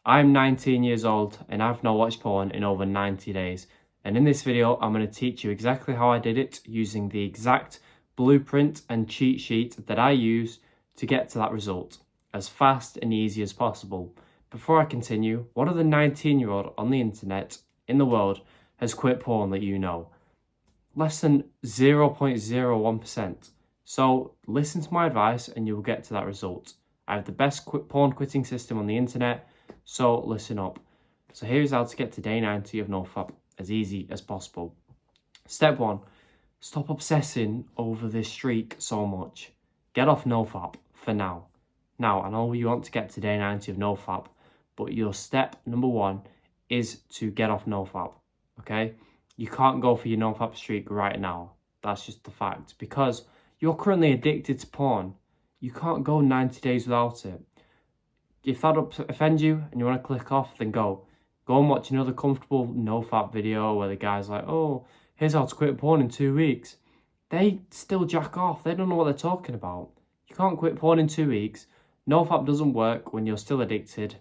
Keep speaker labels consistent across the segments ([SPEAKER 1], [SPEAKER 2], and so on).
[SPEAKER 1] I'm 19 years old and I've not watched porn in over 90 days. And in this video, I'm going to teach you exactly how I did it using the exact blueprint and cheat sheet that I use to get to that result as fast and easy as possible. Before I continue, what other 19-year-old on the internet in the world has quit porn that you know? Less than 0.01%. So listen to my advice and you'll get to that result. I have the best porn quitting system on the internet, so listen up. So here's how to get to day 90 of NoFap as easy as possible. Step 1, stop obsessing over this streak so much. Get off NoFap for now. Now, I know you want to get to day 90 of NoFap, but your step number 1 is to get off NoFap, okay? You can't go for your NoFap streak right now. That's just the fact. Because you're currently addicted to porn. You can't go 90 days without it. If that offends you and you want to click off, then go. Go and watch another comfortable NoFap video where the guy's like, oh, here's how to quit porn in 2 weeks. They still jack off. They don't know what they're talking about. You can't quit porn in 2 weeks. NoFap doesn't work when you're still addicted.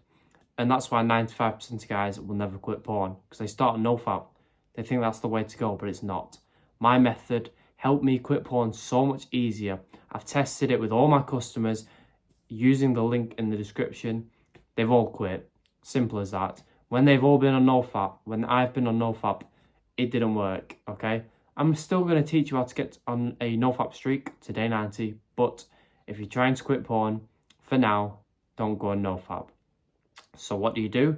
[SPEAKER 1] And that's why 95% of guys will never quit porn. Because they start NoFap. They think that's the way to go, but it's not. My method helped me quit porn so much easier. I've tested it with all my customers using the link in the description. They've all quit. Simple as that. When they've all been on NoFap, when I've been on NoFap, it didn't work, okay? I'm still going to teach you how to get on a NoFap streak to day 90, but if you're trying to quit porn, for now, don't go on NoFap. So what do?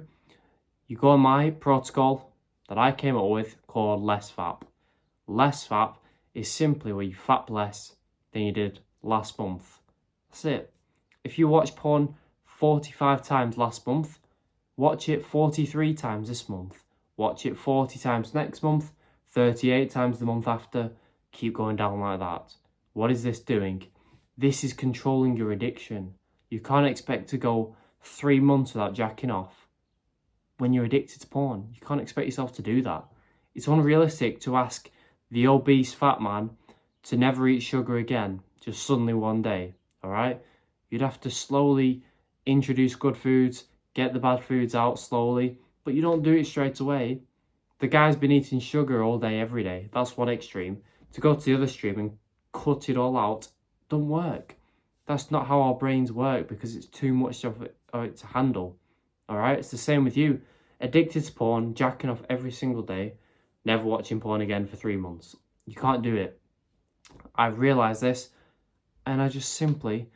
[SPEAKER 1] You go on my protocol that I came up with called Less Fap. Less Fap is simply where you fap less than you did last month. That's it. If you watch porn 45 times last month, watch it 43 times this month. Watch it 40 times next month, 38 times the month after. Keep going down like that. What is this doing? This is controlling your addiction. You can't expect to go 3 months without jacking off when you're addicted to porn. You can't expect yourself to do that. It's unrealistic to ask the obese fat man to never eat sugar again, just suddenly one day, all right? You'd have to slowly introduce good foods, get the bad foods out slowly, but you don't do it straight away. The guy's been eating sugar all day, every day. That's one extreme. To go to the other extreme and cut it all out, don't work. That's not how our brains work because it's too much of it to handle, all right? It's the same with you. Addicted to porn, jacking off every single day, never watching porn again for 3 months. You can't do it. I've realised this, and I just simply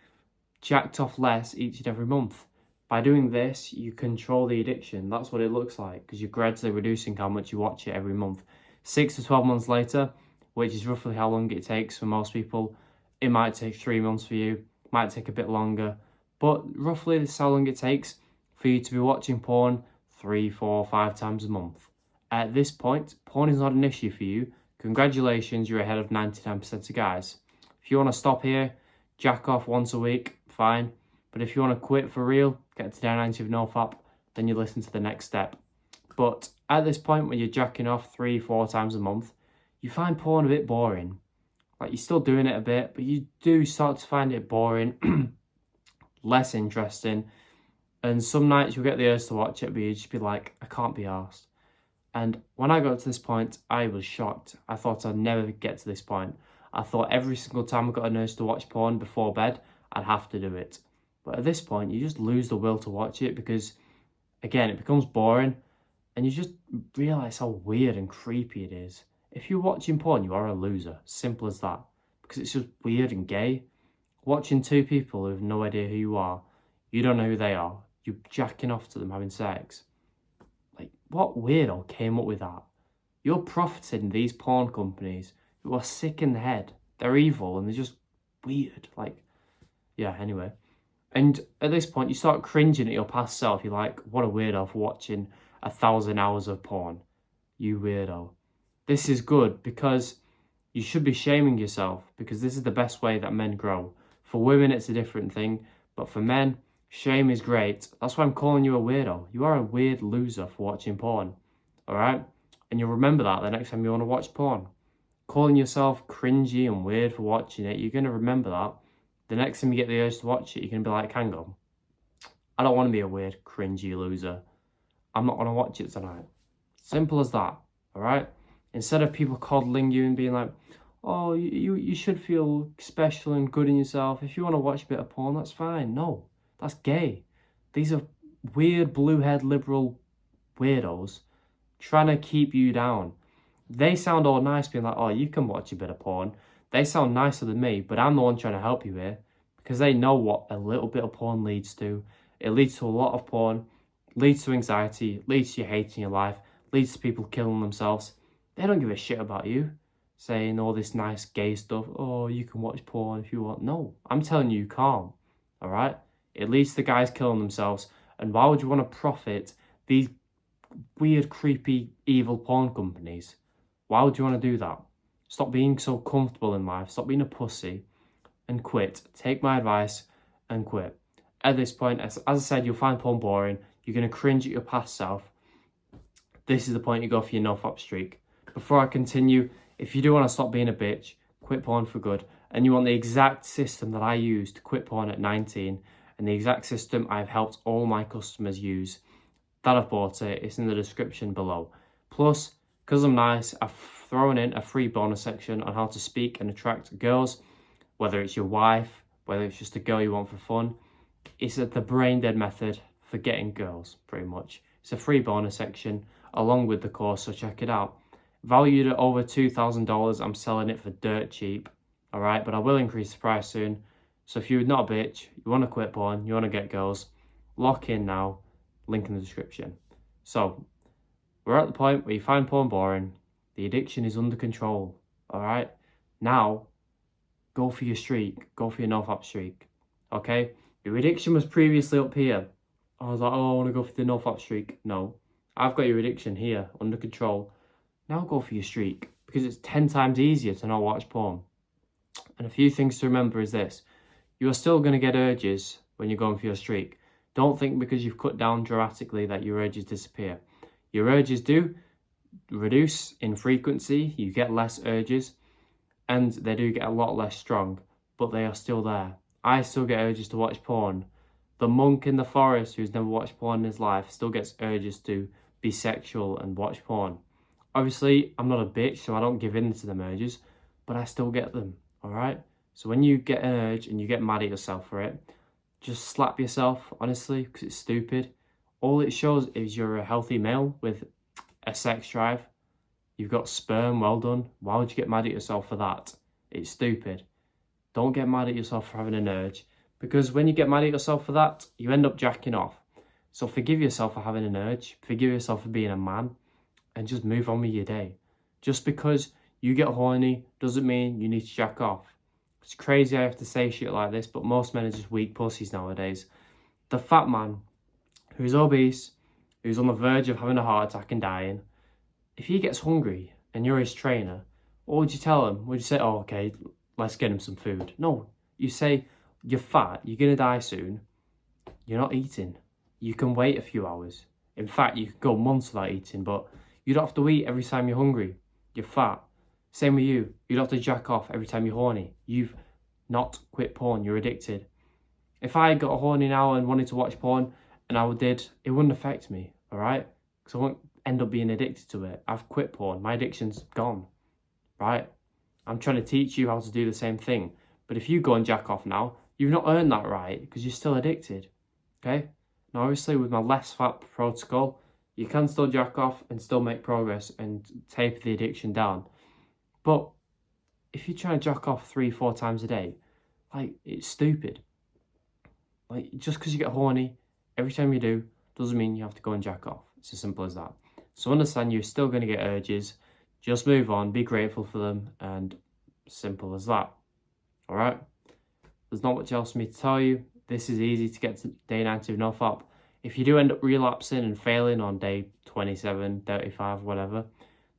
[SPEAKER 1] jacked off less each and every month. By doing this, you control the addiction. That's what it looks like, because you're gradually reducing how much you watch it every month. 6 to 12 months later, which is roughly how long it takes for most people, it might take 3 months for you, might take a bit longer, but roughly this is how long it takes for you to be watching porn 3, 4, 5 times a month. At this point, porn is not an issue for you. Congratulations, you're ahead of 99% of guys. If you want to stop here, jack off once a week, fine. But if you want to quit for real, get to day 90 of NoFap, then you listen to the next step. But at this point, when you're jacking off 3, 4 times a month, you find porn a bit boring. Like, you're still doing it a bit, but you do start to find it boring, less interesting. And some nights you'll get the urge to watch it, but you just be like, I can't be arsed. And when I got to this point, I was shocked. I thought I'd never get to this point. I thought every single time I got an urge to watch porn before bed, I'd have to do it. But at this point, you just lose the will to watch it because, again, it becomes boring and you just realise how weird and creepy it is. If you're watching porn, you are a loser. Simple as that. Because it's just weird and gay. Watching two people who have no idea who you are, you don't know who they are, you're jacking off to them having sex. Like, what weirdo came up with that? You're profiting these porn companies who are sick in the head. They're evil and they're just weird. Like, yeah, anyway. And at this point, you start cringing at your past self. You're like, what a weirdo for watching 1,000 hours of porn. You weirdo. This is good because you should be shaming yourself because this is the best way that men grow. For women, it's a different thing. But for men, shame is great. That's why I'm calling you a weirdo. You are a weird loser for watching porn. All right? And you'll remember that the next time you want to watch porn. Calling yourself cringy and weird for watching it, you're going to remember that. The next time you get the urge to watch it, you're going to be like, hang on, I don't want to be a weird, cringy loser. I'm not going to watch it tonight. Simple as that, all right? Instead of people coddling you and being like, oh, you should feel special and good in yourself. If you want to watch a bit of porn, that's fine. No, that's gay. These are weird blue-haired liberal weirdos trying to keep you down. They sound all nice, being like, oh, you can watch a bit of porn. They sound nicer than me, but I'm the one trying to help you here because they know what a little bit of porn leads to. It leads to a lot of porn, leads to anxiety, leads to you hating your life, leads to people killing themselves. They don't give a shit about you saying all this nice gay stuff. Oh, you can watch porn if you want. No, I'm telling you can't, all right? It leads to guys killing themselves. And why would you want to profit these weird, creepy, evil porn companies? Why would you want to do that? Stop being so comfortable in life. Stop being a pussy and quit. Take my advice and quit. At this point, as I said, you'll find porn boring. You're going to cringe at your past self. This is the point you go for your NoFap streak. Before I continue, if you do want to stop being a bitch, quit porn for good, and you want the exact system that I used to quit porn at 19, and the exact system I've helped all my customers use that have bought it, it's in the description below. Plus, because I'm nice, I've thrown in a free bonus section on how to speak and attract girls, whether it's your wife, whether it's just a girl you want for fun. It's the brain dead method for getting girls, pretty much. It's a free bonus section along with the course, so check it out. Valued at over $2,000, I'm selling it for dirt cheap, all right? But I will increase the price soon. So if you're not a bitch, you want to quit porn, you want to get girls, lock in now, link in the description. So we're at the point where you find porn boring, the addiction is under control, all right? Now, go for your streak, go for your NoFap streak, okay? Your addiction was previously up here. I was like, oh, I want to go for the NoFap streak. No, I've got your addiction here, under control. Now go for your streak, because it's 10 times easier to not watch porn. And a few things to remember is this. You are still going to get urges when you're going for your streak. Don't think because you've cut down dramatically that your urges disappear. Your urges do reduce in frequency, you get less urges, and they do get a lot less strong, but they are still there. I still get urges to watch porn. The monk in the forest who's never watched porn in his life still gets urges to be sexual and watch porn. Obviously, I'm not a bitch, so I don't give in to them urges, but I still get them, all right? So when you get an urge and you get mad at yourself for it, just slap yourself, honestly, because it's stupid. All it shows is you're a healthy male with a sex drive. You've got sperm, well done. Why would you get mad at yourself for that? It's stupid. Don't get mad at yourself for having an urge, because when you get mad at yourself for that, you end up jacking off. So forgive yourself for having an urge. Forgive yourself for being a man. And just move on with your day. Just because you get horny doesn't mean you need to jack off. It's crazy I have to say shit like this, but most men are just weak pussies nowadays. The fat man who's obese, who's on the verge of having a heart attack and dying, if he gets hungry and you're his trainer, what would you tell him? Would you say, oh, okay, let's get him some food? No, you say, you're fat, you're going to die soon, you're not eating. You can wait a few hours. In fact, you could go months without eating, but you don't have to eat every time you're hungry. You're fat. Same with you. You don't have to jack off every time you're horny. You've not quit porn. You're addicted. If I got horny now and wanted to watch porn and I did, it wouldn't affect me, all right? Because I won't end up being addicted to it. I've quit porn. My addiction's gone, right? I'm trying to teach you how to do the same thing. But if you go and jack off now, you've not earned that right because you're still addicted, okay? Now, obviously, with my less fat protocol, you can still jack off and still make progress and taper the addiction down. But if you're trying to jack off 3-4 times a day, like, it's stupid. Like, just because you get horny every time you do, doesn't mean you have to go and jack off. It's as simple as that. So understand you're still going to get urges. Just move on, be grateful for them, and simple as that. All right? There's not much else for me to tell you. This is easy to get to day 90 of NoFap. If you do end up relapsing and failing on day 27, 35, whatever,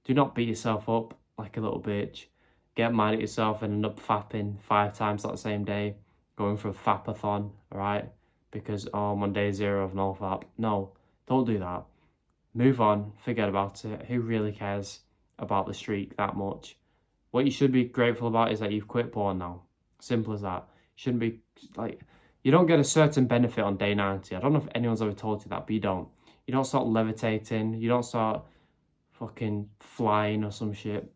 [SPEAKER 1] do not beat yourself up like a little bitch. Get mad at yourself and end up fapping 5 times that same day, going for a fapathon, alright? Because, oh, I'm on day 0 of NoFap. No, don't do that. Move on, forget about it. Who really cares about the streak that much? What you should be grateful about is that you've quit porn now. Simple as that. You shouldn't be, like, You don't get a certain benefit on day 90. I don't know if anyone's ever told you that, but you don't. You don't start levitating. You don't start fucking flying or some shit.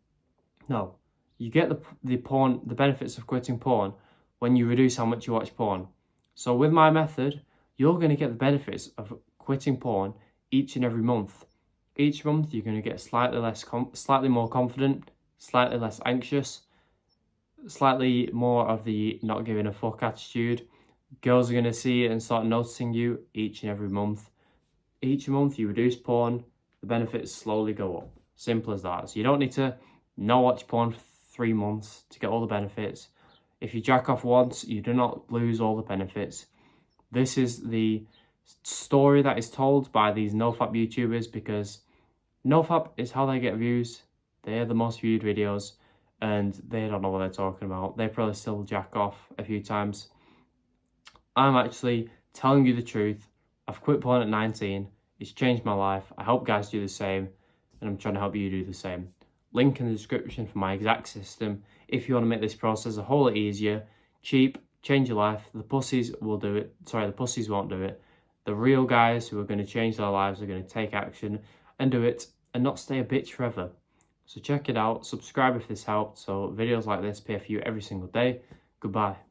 [SPEAKER 1] No. You get the benefits of quitting porn when you reduce how much you watch porn. So with my method, you're going to get the benefits of quitting porn each and every month. Each month, you're going to get slightly more confident, slightly less anxious, slightly more of the not giving a fuck attitude. Girls are going to see it and start noticing you each and every month. Each month you reduce porn, the benefits slowly go up. Simple as that. So you don't need to not watch porn for 3 months to get all the benefits. If you jack off once, you do not lose all the benefits. This is the story that is told by these NoFap YouTubers, because NoFap is how they get views. They are the most viewed videos, and they don't know what they're talking about. They probably still jack off a few times. I'm actually telling you the truth. I've quit porn at 19. It's changed my life. I hope guys do the same, and I'm trying to help you do the same. Link in the description for my exact system if you want to make this process a whole lot easier, cheap, change your life. The pussies will do it. Sorry, the pussies won't do it. The real guys who are going to change their lives are going to take action and do it and not stay a bitch forever. So check it out. Subscribe if this helped. So videos like this appear for you every single day. Goodbye.